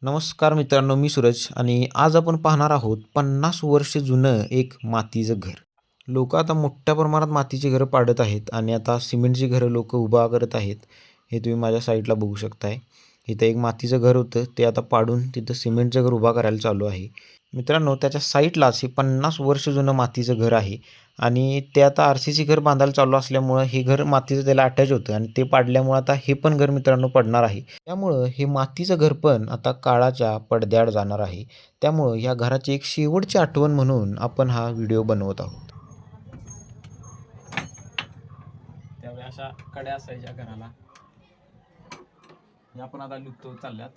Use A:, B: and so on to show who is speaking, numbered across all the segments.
A: नमस्कार मित्रांनो, मी सूरज आणि आज आपण पाहणार आहोत 50 वर्ष जुनं एक मातीचं घर. लोकं आता मोठ्या प्रमाणात मातीची घरं पाडत आहेत आणि आता सिमेंटची घरं लोकं उभा करत आहेत. हे तुम्ही माझ्या साईडला बघू शकताय. इथं एक मातीचं घर होतं, ते आता पाडून तिथं सिमेंटचं घर उभा करायला चालू आहे. मित्रांनो, त्याच्या साईडलाच हे 50 वर्ष जुनं मातीचं घर आहे आणि ते आता आर-सी-सी घर बांधायला चालू असल्यामुळं हे घर मातीचं त्याला अटॅच होतं आणि ते पाडल्यामुळं आता हे पण घर मित्रांनो पडणार आहे. त्यामुळं हे मातीचं घर पण आता काळाच्या पडद्याआड जाणार आहे. त्यामुळं या घराची एक शेवटची आठवण म्हणून आपण हा व्हिडिओ बनवत आहोत.
B: त्यावेळी अशा कड्या असायच्या घराला. या पण आता लुप्त होत चालल्यात.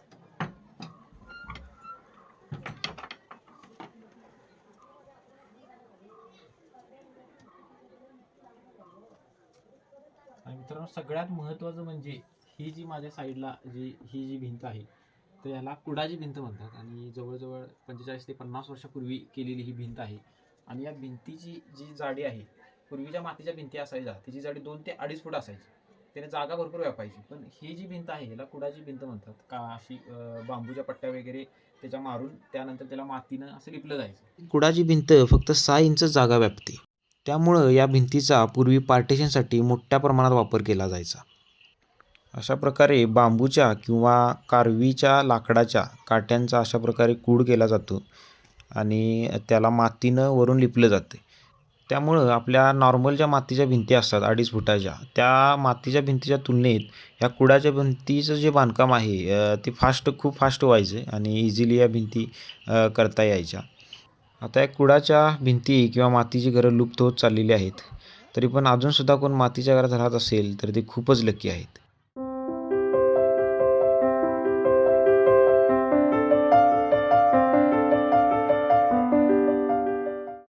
B: आणि मित्रांनो, सगळ्यात महत्त्वाचं म्हणजे ही जी माझ्या साईडला ही जी भिंत आहे, तर याला कुडाची भिंत म्हणतात आणि जवळजवळ 45 ते 50 वर्षापूर्वी केलेली ही भिंत आहे. आणि या भिंतीची जी जाडी आहे, पूर्वीच्या मातीच्या भिंती असायच्या तिची जाडी 2 ते 2.5 फूट असायची. त्याने जागा भरपूर व्यापायची. पण ही जी भिंत आहे याला कुडाची भिंत म्हणतात. का अशी बांबूच्या पट्ट्या वगैरे त्याच्या मारून त्यानंतर त्याला मातीनं असं लिपलं जायचं.
A: कुडाची भिंत फक्त 6 इंच जागा व्यापते. त्यामुळं या भिंतीचा पूर्वी पार्टिशनसाठी मोठ्या प्रमाणात वापर केला जायचा. अशा प्रकारे बांबूच्या किंवा कारवीच्या लाकडाच्या काट्यांचा अशा प्रकारे कूड केला जातो आणि त्याला मातीनं वरून लिपलं जाते. त्यामुळं आपल्या नॉर्मल ज्या मातीच्या भिंती असतात 2.5 फुटाच्या, त्या मातीच्या भिंतीच्या तुलनेत ह्या कुडाच्या भिंतीचं जे बांधकाम आहे ते खूप फास्ट व्हायचं आणि इझिली या भिंती करता यायच्या. आता या कुडाच्या भिंती किंवा मातीची घरं लुप्त होत चाललेली आहेत. तरी पण अजूनसुद्धा कोण मातीच्या घरात राहत असेल तर ते खूपच लकी आहेत.